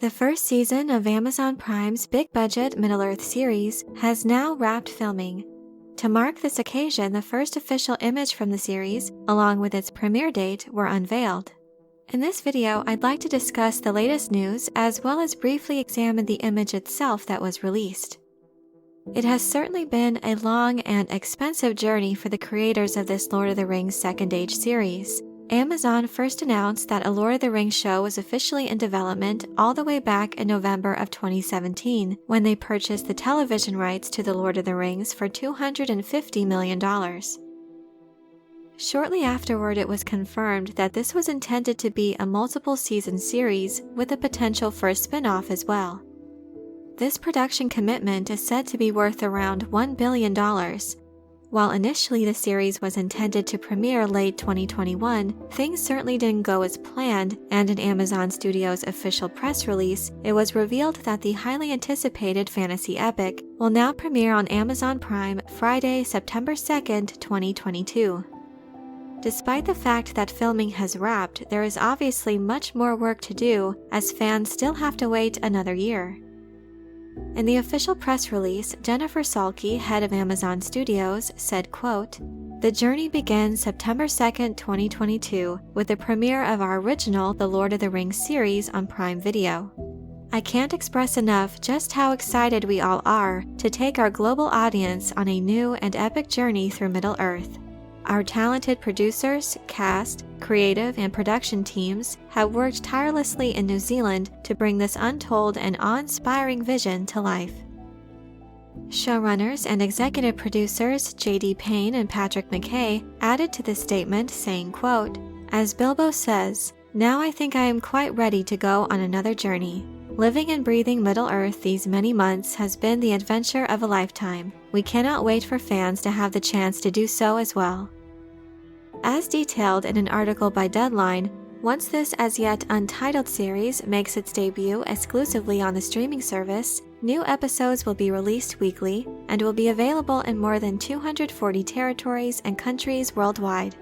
The first season of Amazon Prime's big-budget Middle-earth series has now wrapped filming. To mark this occasion, the first official image from the series, along with its premiere date, were unveiled. In this video, I'd like to discuss the latest news as well as briefly examine the image itself that was released. It has certainly been a long and expensive journey for the creators of this Lord of the Rings Second Age series. Amazon first announced that a Lord of the Rings show was officially in development all the way back in November of 2017, when they purchased the television rights to The Lord of the Rings for $250 million. Shortly afterward, it was confirmed that this was intended to be a multiple-season series with the potential for a spin-off as well. This production commitment is said to be worth around $1 billion. While initially the series was intended to premiere late 2021, things certainly didn't go as planned, and in Amazon Studios' official press release, it was revealed that the highly anticipated fantasy epic will now premiere on Amazon Prime Friday, September 2nd, 2022. Despite the fact that filming has wrapped, there is obviously much more work to do, as fans still have to wait another year. In the official press release, Jennifer Salke, head of Amazon Studios, said, quote, "The journey begins September 2nd, 2022, with the premiere of our original The Lord of the Rings series on Prime Video. I can't express enough just how excited we all are to take our global audience on a new and epic journey through Middle-earth. Our talented producers, cast, creative, and production teams have worked tirelessly in New Zealand to bring this untold and awe-inspiring vision to life." Showrunners and executive producers J.D. Payne and Patrick McKay added to this statement, saying, quote, "As Bilbo says, now I think I am quite ready to go on another journey. Living and breathing Middle-earth these many months has been the adventure of a lifetime. We cannot wait for fans to have the chance to do so as well." As detailed in an article by Deadline, once this as yet untitled series makes its debut exclusively on the streaming service, new episodes will be released weekly and will be available in more than 240 territories and countries worldwide.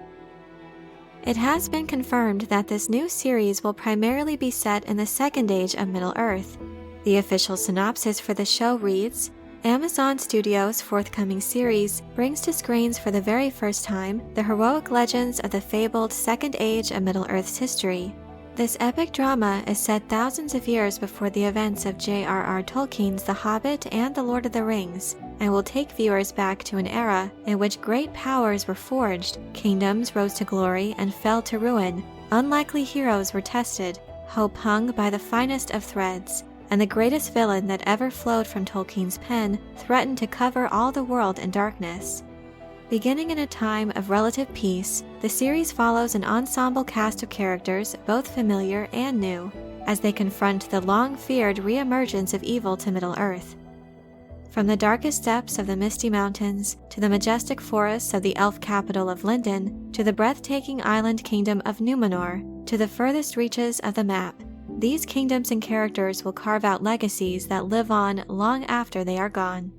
It has been confirmed that this new series will primarily be set in the Second Age of Middle-earth. The official synopsis for the show reads, Amazon Studios' forthcoming series brings to screens for the very first time the heroic legends of the fabled Second Age of Middle-earth's history. This epic drama is set thousands of years before the events of J.R.R. Tolkien's The Hobbit and The Lord of the Rings, and will take viewers back to an era in which great powers were forged, kingdoms rose to glory and fell to ruin, unlikely heroes were tested, hope hung by the finest of threads, and the greatest villain that ever flowed from Tolkien's pen threatened to cover all the world in darkness. Beginning in a time of relative peace, the series follows an ensemble cast of characters, both familiar and new, as they confront the long-feared re-emergence of evil to Middle-earth. From the darkest depths of the Misty Mountains, to the majestic forests of the elf capital of Lindon, to the breathtaking island kingdom of Numenor, to the furthest reaches of the map, these kingdoms and characters will carve out legacies that live on long after they are gone.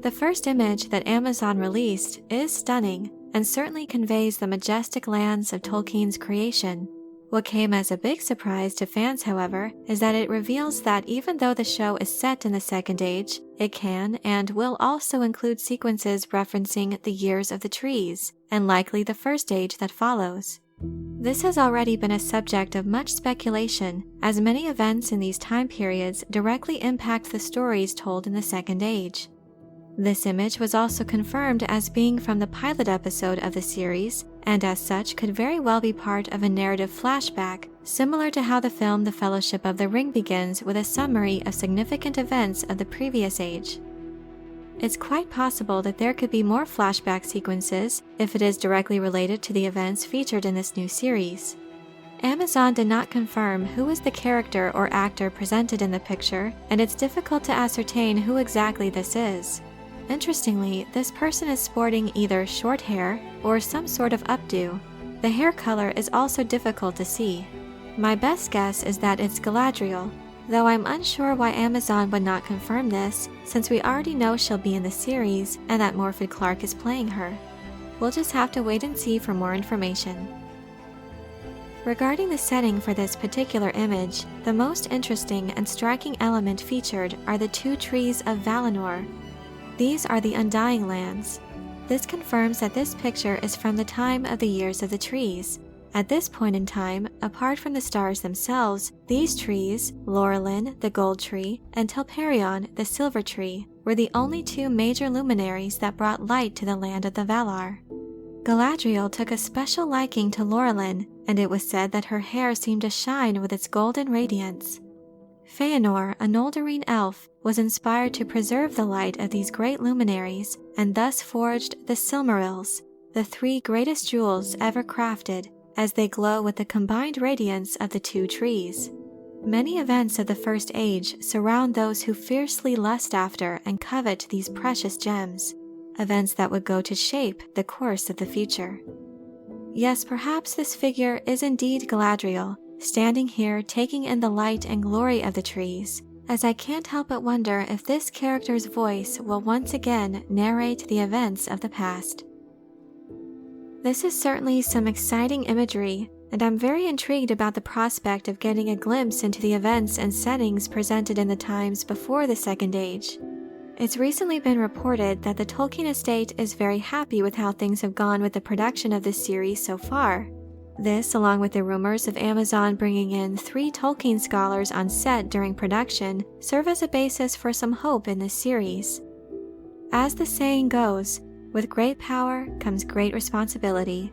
The first image that Amazon released is stunning and certainly conveys the majestic lands of Tolkien's creation. What came as a big surprise to fans, however, is that it reveals that even though the show is set in the Second Age, it can and will also include sequences referencing the years of the trees, and likely the First Age that follows. This has already been a subject of much speculation, as many events in these time periods directly impact the stories told in the Second Age. This image was also confirmed as being from the pilot episode of the series, and as such could very well be part of a narrative flashback, similar to how the film The Fellowship of the Ring begins with a summary of significant events of the previous age. It's quite possible that there could be more flashback sequences if it is directly related to the events featured in this new series. Amazon did not confirm who is the character or actor presented in the picture, and it's difficult to ascertain who exactly this is. Interestingly, this person is sporting either short hair or some sort of updo. The hair color is also difficult to see. My best guess is that it's Galadriel, though I'm unsure why Amazon would not confirm this, since we already know she'll be in the series and that Morfydd Clark is playing her. We'll just have to wait and see for more information. Regarding the setting for this particular image, the most interesting and striking element featured are the 2 trees of Valinor. These are the Undying Lands. This confirms that this picture is from the time of the years of the trees. At this point in time, apart from the stars themselves, these trees, Laurelin, the gold tree, and Telperion, the silver tree, were the only 2 major luminaries that brought light to the land of the Valar. Galadriel took a special liking to Laurelin, and it was said that her hair seemed to shine with its golden radiance. Feanor, a Noldarine elf, was inspired to preserve the light of these great luminaries, and thus forged the Silmarils, the 3 greatest jewels ever crafted, as they glow with the combined radiance of the 2 trees. Many events of the First Age surround those who fiercely lust after and covet these precious gems, events that would go to shape the course of the future. Yes, perhaps this figure is indeed Galadriel, standing here taking in the light and glory of the trees, as I can't help but wonder if this character's voice will once again narrate the events of the past. This is certainly some exciting imagery, and I'm very intrigued about the prospect of getting a glimpse into the events and settings presented in the times before the Second Age. It's recently been reported that the Tolkien estate is very happy with how things have gone with the production of this series so far. This, along with the rumors of Amazon bringing in 3 Tolkien scholars on set during production, serve as a basis for some hope in this series. As the saying goes, with great power comes great responsibility.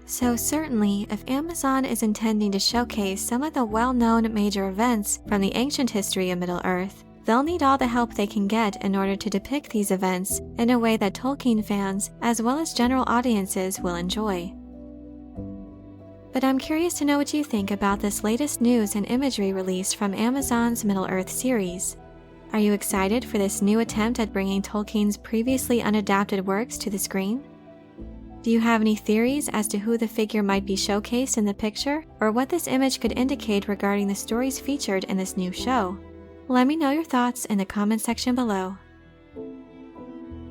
So certainly, if Amazon is intending to showcase some of the well-known major events from the ancient history of Middle-earth, they'll need all the help they can get in order to depict these events in a way that Tolkien fans, as well as general audiences, will enjoy. But I'm curious to know what you think about this latest news and imagery released from Amazon's Middle-earth series. Are you excited for this new attempt at bringing Tolkien's previously unadapted works to the screen? Do you have any theories as to who the figure might be showcased in the picture, or what this image could indicate regarding the stories featured in this new show? Let me know your thoughts in the comment section below.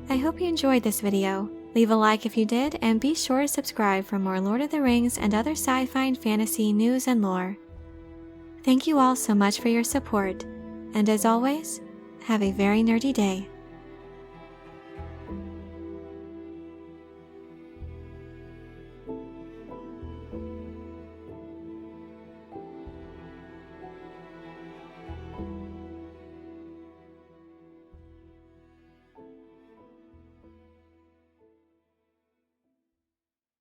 I hope you enjoyed this video. Leave a like if you did, and be sure to subscribe for more Lord of the Rings and other sci-fi and fantasy news and lore. Thank you all so much for your support, and as always, have a very nerdy day.